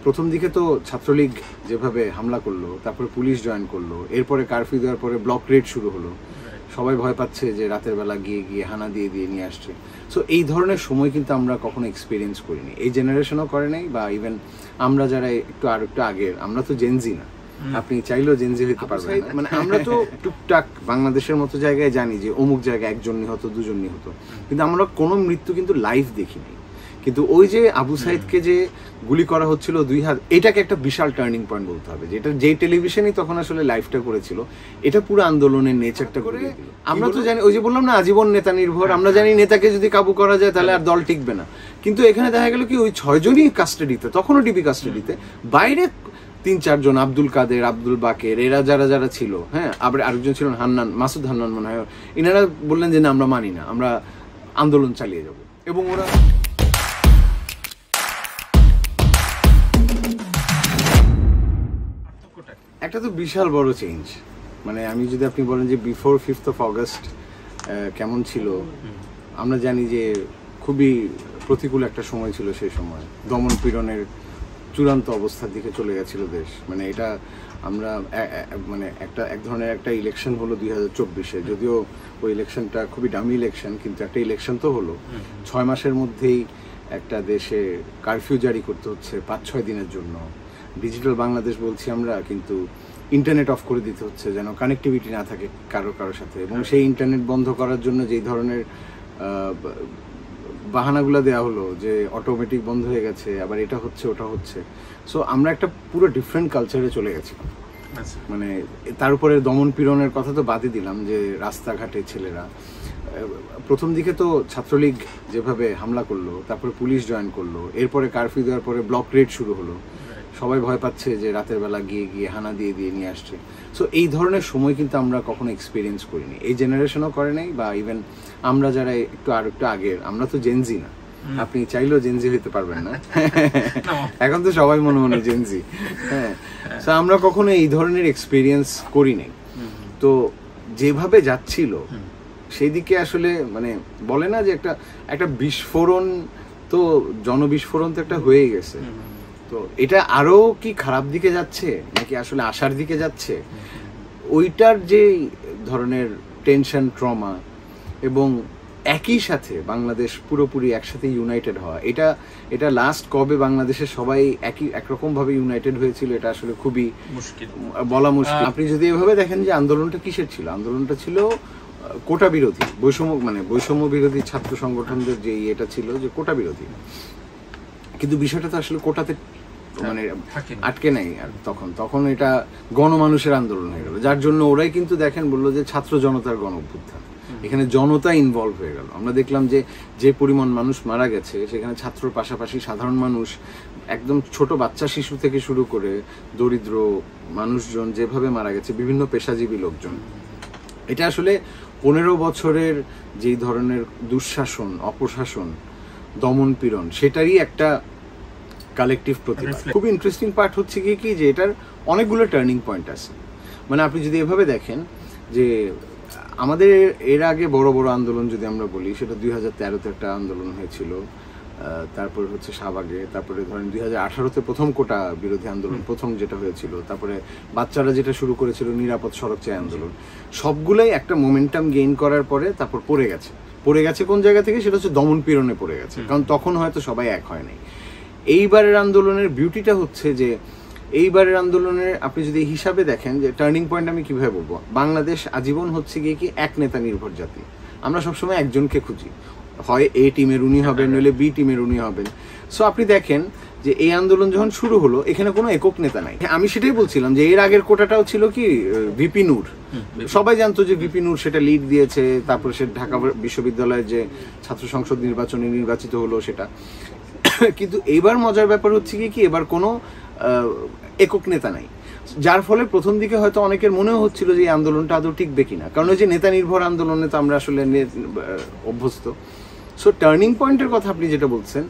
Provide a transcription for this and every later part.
প্রথম দিকে তো ছাত্রলীগ যেভাবে হামলা করলো, তারপরে পুলিশ জয়েন করলো, এরপরে কারফিউ দেওয়ার পরে ব্লক রেড শুরু হলো, সবাই ভয় পাচ্ছে যে রাতের বেলা গিয়ে গিয়ে হানা দিয়ে দিয়ে নিয়ে আসছে। সো এই ধরনের সময় কিন্তু আমরা কখনো এক্সপিরিয়েন্স করিনি, এই জেনারেশনও করে নাই, বা ইভেন আমরা যারা আর একটু আগের, আমরা তো জেনজি না, আপনি চাইলেও জেনজি হইতে পারবেন না। মানে আমরা তো টুকটাক বাংলাদেশের মতো জায়গায় জানি যে অমুক জায়গায় একজন নিহত, দুজন নিহত, কিন্তু আমরা কোনো মৃত্যু কিন্তু লাইভ দেখিনি। কিন্তু ওই যে আবু সাইদকে যে গুলি করা হচ্ছিল 2 হাত, এটাকে একটা বিশাল টার্নিং পয়েন্ট বলতে হবে, যেটা যেই টেলিভিশনই তখন আসলে লাইভটা করেছিল, এটা পুরো আন্দোলনের নেচারটা করে দিল। আমরা তো জানি, ওই যে বললাম না আজীবন নেতা নির্ভর, আমরা জানি নেতাকে যদি কাবু করা যায় তাহলে আর দল টিকবে না। কিন্তু এখানে দেখা গেল কি ওই 6 জনই কাস্টাডিতে, তখনও ডিবি কাস্টাডিতে, বাইরে 3-4 জন, আব্দুল কাদের, আব্দুল বাকের, এরা যারা ছিল, হ্যাঁ, আবার আরেকজন ছিলেন হান্নান, মাসুদ হান্নান মনে হয়, এনারা বললেন যে না আমরা মানি না, আমরা আন্দোলন চালিয়ে যাব। এবং ওরা একটা তো বিশাল বড় চেঞ্জ। মানে আমি যদি আপনি বলেন যে বিফোর 5th of August কেমন ছিল, আমরা জানি যে খুবই প্রতিকূল একটা সময় ছিল সেই সময়, দমন পীড়নের চূড়ান্ত অবস্থার দিকে চলে গেছিল দেশ। মানে এটা আমরা মানে এক ধরনের একটা ইলেকশন হলো 2024-এ, যদিও ওই ইলেকশনটা খুবই ডামি ইলেকশন, কিন্তু একটা ইলেকশন তো হলো। 6 মাসের মধ্যেই একটা দেশে কারফিউ জারি করতে হচ্ছে 5-6 দিনের জন্য, ডিজিটাল বাংলাদেশ বলছি আমরা, কিন্তু ইন্টারনেট অফ করে দিতে হচ্ছে যেন কানেক্টিভিটি না থাকে কারোর সাথে। এবং সেই ইন্টারনেট বন্ধ করার জন্য যেই ধরনের বাহানাগুলো দেওয়া হলো যে অটোমেটিক বন্ধ হয়ে গেছে, আবার এটা হচ্ছে ওটা হচ্ছে। সো আমরা একটা পুরো ডিফারেন্ট কালচারে চলে গেছি। মানে তার উপরে দমন পীড়নের কথা তো বাদই দিলাম, যে রাস্তাঘাটে ছেলেরা, প্রথম দিকে তো ছাত্রলীগ যেভাবে হামলা করলো, তারপরে পুলিশ জয়েন করলো, এরপরে কারফিউ দেওয়ার পরে ব্লক রেড শুরু হলো, সবাই ভয় পাচ্ছে যে রাতের বেলা গিয়ে গিয়ে হানা দিয়ে দিয়ে নিয়ে আসছে। সো এই ধরনের সময় কিন্তু আমরা কখনো এক্সপিরিয়েন্স করিনি, এই জেনারেশনও করে নাই, বা ইভেন আমরা যারা আর একটু আগের, আমরা তো জেনজি না, আপনি চাইলেও জেনজি হইতে পারবেন না, এখন তো সবাই মনে মনে জেনজি। হ্যাঁ, তো আমরা কখনো এই ধরনের এক্সপিরিয়েন্স করি নাই। তো যেভাবে যাচ্ছিল সেই দিকে আসলে মানে বলে না যে একটা বিস্ফোরণ, তো জনবিস্ফোরণ তো একটা হয়ে গেছে। তো এটা আরো কি খারাপ দিকে যাচ্ছে নাকি আসলে আশার দিকে যাচ্ছে, ওইটার যে ধরনের টেনশন, ট্রমা, এবং একই সাথে বাংলাদেশ পুরোপুরি একসাথে ইউনাইটেড হওয়া, এটা লাস্ট কবে বাংলাদেশের সবাই একরকম ভাবে ইউনাইটেড হয়েছিল, এটা আসলে খুবই বলা মুশকিল। আপনি যদি এভাবে দেখেন যে আন্দোলনটা কিসের ছিল, আন্দোলনটা ছিল কোটা বিরোধী, বৈষম্য বিরোধী ছাত্র সংগঠনদের যে এটা ছিল যে কোটা বিরোধী। কিন্তু বিষয়টা তো আসলে কোটাতে মানে আটকে নাই, আর তখন এটা গণমানুষের আন্দোলন হয়ে গেল, যার জন্য ওরাই কিন্তু দেখেন বললো যে ছাত্র জনতার গণ অভ্যুত্থান, এখানে জনতা ইনভলভ হয়ে গেল। আমরা দেখলাম যে পরিমাণ মানুষ মারা গেছে, সেখানে ছাত্রর পাশাপাশি সাধারণ মানুষ, একদম ছোট বাচ্চা শিশু থেকে শুরু করে দরিদ্র মানুষজন যেভাবে মারা গেছে, বিভিন্ন পেশাজীবী লোকজন। এটা আসলে 15 বছরের যেই ধরনের দুঃশাসন, অপশাসন, দমন পীড়ন, সেটারই একটা কালেকটিভ প্রতিবাদ। খুব ইন্টারেস্টিং পার্ট হচ্ছে কি যে এটার অনেকগুলো টার্নিং পয়েন্ট আছে। মানে আপনি যদি এভাবে দেখেন যে আমাদের এর আগে বড় বড় আন্দোলন যদি আমরা বলি, সেটা 2013-তে একটা আন্দোলন হয়েছিল, তারপরে হচ্ছে শাহবাগে, তারপরে ধরেন 2018-তে প্রথম কোটা বিরোধী আন্দোলন প্রথম যেটা হয়েছিল, তারপরে বাচ্চারা যেটা শুরু করেছিল নিরাপদ সড়ক চাই আন্দোলন, সবগুলোই একটা মোমেন্টাম গেইন করার পরে তারপর পড়ে গেছে কোন জায়গা থেকে, সেটা হচ্ছে দমন পীড়নে পড়ে গেছে, কারণ তখন হয়তো সবাই এক হয় নাই। এইবারের আন্দোলনের বিউটিটা হচ্ছে যে এইবারের আন্দোলনের আপনি যদি হিসাবে দেখেন যে টার্নিং পয়েন্ট আমি কিভাবে বলবো, বাংলাদেশ আজীবন হচ্ছে গিয়ে কি এক নেতা নির্ভর জাতি, আমরা সবসময় একজনকে খুঁজি, হয় এ টিমের উনি হবেন, নইলে বি টিমের উনি হবেন। সো আপনি দেখেন যে এই আন্দোলন যখন শুরু হলো, এখানে কোনো একক নেতা নাই। আমি সেটাই বলছিলাম যে এর আগের কোটাটাও ছিল কি ভিপি নূর, সবাই জানতো যে ভিপি নূর সেটা লিড দিয়েছে, তারপরে সে ঢাকা বিশ্ববিদ্যালয়ের যে ছাত্র সংসদ নির্বাচনে নির্বাচিত হলো সেটা। কিন্তু এবার মজার ব্যাপার হচ্ছে কি এবার কোনো একক নেতা নাই, যার ফলে প্রথম দিকে হয়তো অনেকের মনেও হচ্ছিল যে এই আন্দোলনটা আদৌ টিকবে কিনা, কারণ ওই যে নেতা নির্ভর আন্দোলনে তো আমরা আসলে অভ্যস্ত। সো টার্নিং পয়েন্টের কথা আপনি যেটা বলছেন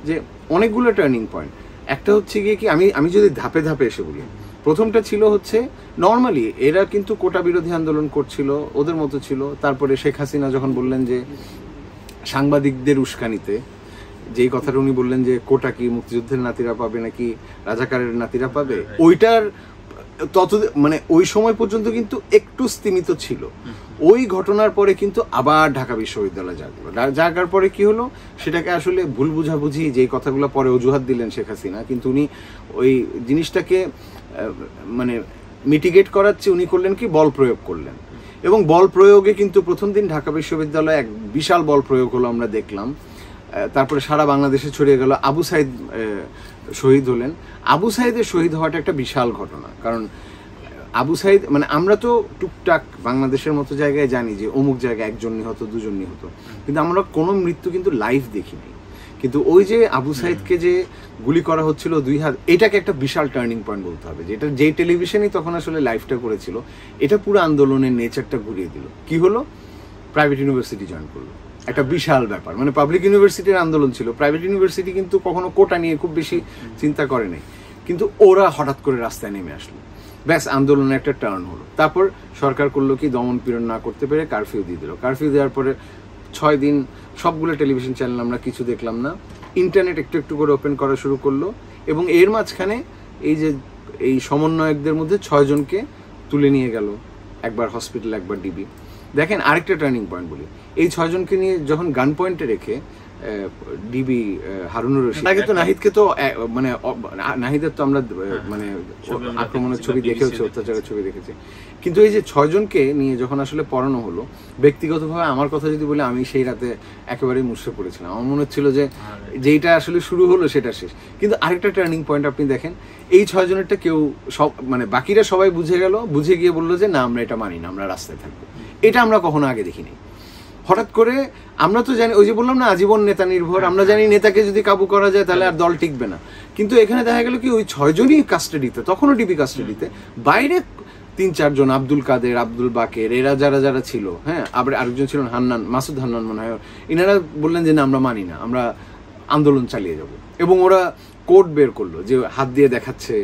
যে অনেকগুলো টার্নিং পয়েন্ট, একটা হচ্ছে গিয়ে কি আমি যদি ধাপে ধাপে এসে বলি, প্রথমটা ছিল হচ্ছে নর্মালি এরা কিন্তু কোটা বিরোধী আন্দোলন করছিল, ওদের মতো ছিল। তারপরে শেখ হাসিনা যখন বললেন যে সাংবাদিকদের উস্কানিতে যেই কথাটা উনি বললেন যে কোটা কি মুক্তিযুদ্ধের নাতিরা পাবে নাকি রাজাকারের নাতিরা পাবে, ওইটার মানে ওই সময় পর্যন্ত কিন্তু একটু স্তীমিত ছিল। ওই ঘটনার পরে কিন্তু আবার ঢাকা বিশ্ববিদ্যালয় জাগার পরে কি হলো, সেটাকে আসলে ভুল বুঝাবুঝি, যেই কথাগুলো পরে অজুহাত দিলেন শেখ হাসিনা, কিন্তু উনি ওই জিনিসটাকে মানে মিটিগেট করার চেয়ে উনি করলেন কি, বল প্রয়োগ করলেন। এবং বল প্রয়োগে কিন্তু প্রথম দিন ঢাকা বিশ্ববিদ্যালয়ে এক বিশাল বল প্রয়োগ হলো, আমরা দেখলাম। তারপরে সারা বাংলাদেশে ছড়িয়ে গেল। আবু সাইদ শহীদ হলেন। আবু সাইদের শহীদ হওয়াটা একটা বিশাল ঘটনা, কারণ আবু সাইদ মানে আমরা তো টুকটাক বাংলাদেশের মতো জায়গায় জানি যে অমুক জায়গায় একজন নিহত, দুজন নিহত, কিন্তু আমরা কোনো মৃত্যু কিন্তু লাইভ দেখিনি। কিন্তু ওই যে আবু সাইদকে যে গুলি করা হচ্ছিল 2 হাত, এটাকে একটা বিশাল টার্নিং পয়েন্ট বলতে হবে। যেটা যেই টেলিভিশনই তখন আসলে লাইভটা করেছিল, এটা পুরো আন্দোলনের নেচারটা ঘুরিয়ে দিল। কি হলো, প্রাইভেট ইউনিভার্সিটি জয়েন করলো, একটা বিশাল ব্যাপার। মানে পাবলিক ইউনিভার্সিটির আন্দোলন ছিল, প্রাইভেট ইউনিভার্সিটি কিন্তু কখনো কোটা নিয়ে খুব বেশি চিন্তা করে নাই, কিন্তু ওরা হঠাৎ করে রাস্তায় নেমে আসলো, ব্যাস আন্দোলনের একটা টার্ন হলো। তারপর সরকার করলো কি, দমন পীড়ন না করতে পেরে কারফিউ দিয়ে দিল। কারফিউ দেওয়ার পরে 6 দিন সবগুলো টেলিভিশন চ্যানেল আমরা কিছু দেখলাম না, ইন্টারনেট একটু একটু করে ওপেন করা শুরু করলো। এবং এর মাঝখানে এই সমন্বয়কদের মধ্যে 6 জনকে তুলে নিয়ে গেল, একবার হসপিটাল, একবার ডিবি। দেখেন আরেকটা টার্নিং পয়েন্ট বলি, এই 6 জনকে নিয়ে যখন গান পয়েন্টে রেখে ডিবি হারুনুর রশিদ, আগে তো নাহিদকে তো মানে নাহিদের তো আমরা মানে আক্রমণের ছবি দেখেছি, অত্যাচারের ছবি দেখেছি, কিন্তু এই যে 6 জনকে নিয়ে যখন আসলে পড়ানো হলো, ব্যক্তিগতভাবে আমার কথা যদি বলি, আমি সেই রাতে একেবারেই মুছড়ে পড়েছিলাম। আমার মনে হচ্ছিল যে যেইটা আসলে শুরু হলো সেটা শেষ। কিন্তু আরেকটা টার্নিং পয়েন্ট আপনি দেখেন, এই 6 জনেরটা কেউ সব মানে বাকিরা সবাই বুঝে গেল, বুঝে গিয়ে বললো যে না, আমরা এটা মানি না, আমরা রাস্তায় থাকবো। এটা আমরা কখনো আগে দেখিনি। হঠাৎ করে আমরা তো জানি, ওই যে বললাম না আজীবন নেতা নির্ভর, আমরা জানি নেতাকে যদি কাবু করা যায় তাহলে আর দল টিকবে না। কিন্তু এখানে দেখা গেল কি, ওই 6 জনই কাস্টাডিতে, তখনও ডিবি কাস্টাডিতে, বাইরে 3-4 জন, আব্দুল কাদের, আব্দুল বাকের, এরা যারা ছিল, হ্যাঁ, আবার আরেকজন ছিলেন হান্নান, মাসুদ হান্নান মনে হয়, ইনারা বললেন যে না, আমরা মানি না, আমরা আন্দোলন চালিয়ে যাব। এবং ওরা কোড বের করলো, যে হাত দিয়ে দেখাচ্ছে,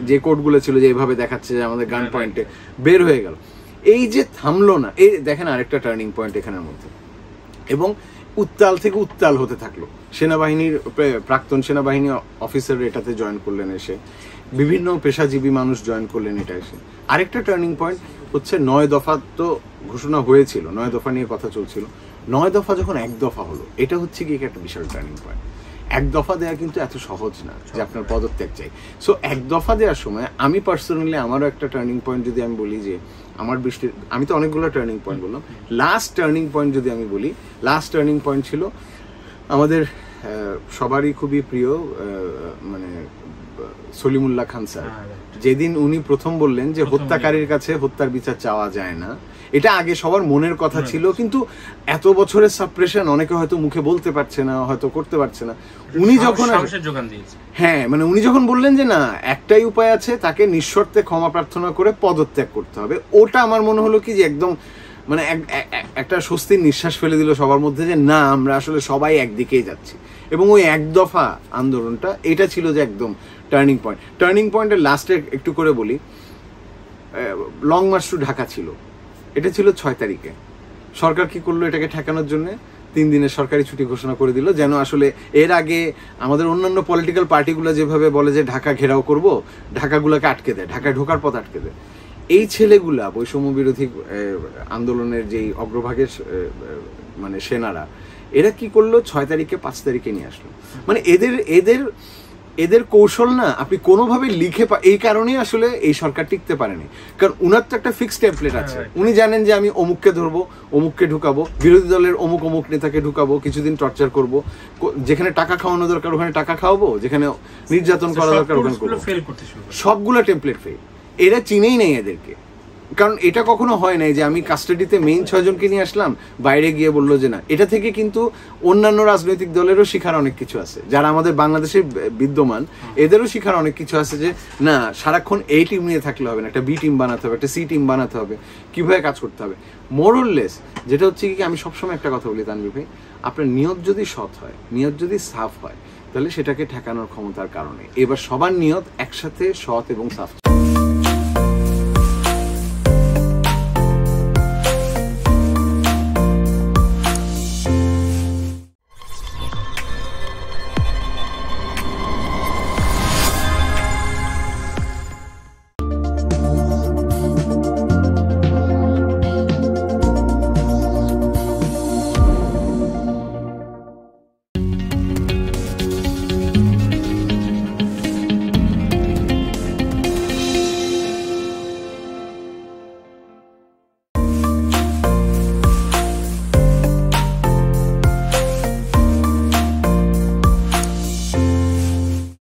যে কোডগুলো ছিল যে এভাবে দেখাচ্ছে যে আমাদের গান পয়েন্টে বের হয়ে গেল। এই যে থামলো না, এই দেখেন আরেকটা টার্নিং পয়েন্ট এখানের মধ্যে। এবং উত্তাল থেকে উত্তাল হতে থাকলো। সেনাবাহিনীর প্রাক্তন সেনাবাহিনী অফিসার এটাতে জয়েন করলেন, এসে বিভিন্ন পেশাজীবী মানুষ জয়েন করলেন এটা এসে। আরেকটা টার্নিং পয়েন্ট হচ্ছে 9 দফা তো ঘোষণা হয়েছিল, 9 দফা নিয়ে কথা চলছিল, 9 দফা যখন 1 দফা হলো, এটা হচ্ছে কি একটা বিশাল টার্নিং পয়েন্ট। 1 দফা দেওয়া কিন্তু এত সহজ না যে আপনার পদত্যাগ চাই। সো 1 দফা দেওয়ার সময় আমি পার্সোনালি, আমারও একটা টার্নিং পয়েন্ট যদি আমি বলি, যে আমার দৃষ্টির, আমি তো অনেকগুলো টার্নিং পয়েন্ট বললাম, লাস্ট টার্নিং পয়েন্ট যদি আমি বলি, লাস্ট টার্নিং পয়েন্ট ছিল আমাদের সবারই খুবই প্রিয় মানে সলিমুল্লাহ খান স্যার, যেদিন উনি প্রথম বললেন যে হত্যাকারীর কাছে হত্যার বিচার চাওয়া যায় না। এটা আগে সবার মনের কথা ছিল, কিন্তু এত বছরের সাপ্রেশন, অনেকে হয়তো মুখে বলতে পারছে না, হয়তো করতে পারছে না। উনি যখন হ্যাঁ মানে উনি যখন বললেন যে না, একটাই উপায় আছে, তাকে নিঃশর্তে ক্ষমা প্রার্থনা করে পদত্যাগ করতে হবে, ওটা আমার মনে হলো কি যে একদম মানে একটা স্বস্তির নিঃশ্বাস ফেলে দিল সবার মধ্যে, যে না, আমরা আসলে সবাই একদিকেই যাচ্ছি। এবং ওই 1 দফা আন্দোলনটা, এটা ছিল যে একদম টার্নিং পয়েন্ট। টার্নিং পয়েন্টের লাস্টে একটু করে বলি, লং মার্চ টু ঢাকা ছিল, এটা ছিল 6 তারিখে। সরকার কি করলো, এটাকে ঠেকানোর জন্য 3 দিনের সরকারি ছুটি ঘোষণা করে দিল, যেন আসলে এর আগে আমাদের অন্যান্য পলিটিক্যাল পার্টিগুলো যেভাবে বলে যে ঢাকা ঘেরাও করব, ঢাকাগুলোকে আটকে দেয়, ঢাকায় ঢোকার পথ আটকে দেয়। এই ছেলেগুলা, বৈষম্য বিরোধী আন্দোলনের যেই অগ্রভাগের মানে সেনারা, এরা কি করলো, 6 তারিখে 5 তারিখে নিয়ে আসলো। মানে এদের কৌশল না আপনি কোনোভাবে লিখে এই কারণেই আসলে এই সরকার টিকতে পারেনি, কারণ উনার তো একটা ফিক্সড টেমপ্লেট আছে। উনি জানেন যে আমি অমুককে ধরবো, অমুককে ঢুকাবো, বিরোধী দলের অমুক নেতাকে ঢুকাবো, কিছুদিন টর্চার করব, যেখানে টাকা খাওয়ানো দরকার ওখানে টাকা খাওয়াবো, যেখানে নির্যাতন করা দরকার ওখানে করবো। সবগুলো টেমপ্লেট ফেল। এরা চিনেই নেই এদেরকে, কারণ এটা কখনো হয় নাই যে আমি কাস্টাডিতে মেইন 6 জনকে নিয়ে আসলাম, বাইরে গিয়ে বললো যে না। এটা থেকে কিন্তু অন্যান্য রাজনৈতিক দলেরও শিখার অনেক কিছু আছে, যারা আমাদের বাংলাদেশে বিদ্যমান, এদেরও শিখার অনেক কিছু আছে, যে না, সারাক্ষণ এই টিম নিয়ে থাকলে হবে না, একটা বি টিম বানাতে হবে, একটা সি টিম বানাতে হবে, কিভাবে কাজ করতে হবে। মোরলেস যেটা হচ্ছে কি, আমি সবসময় একটা কথা বলি তানভীর ভাই, আপনার নিয়ত যদি সৎ হয়, নিয়ত যদি সাফ হয়, তাহলে সেটাকে ঠেকানোর ক্ষমতার কারণে। এবার সবার নিয়ত একসাথে সৎ এবং সাফ।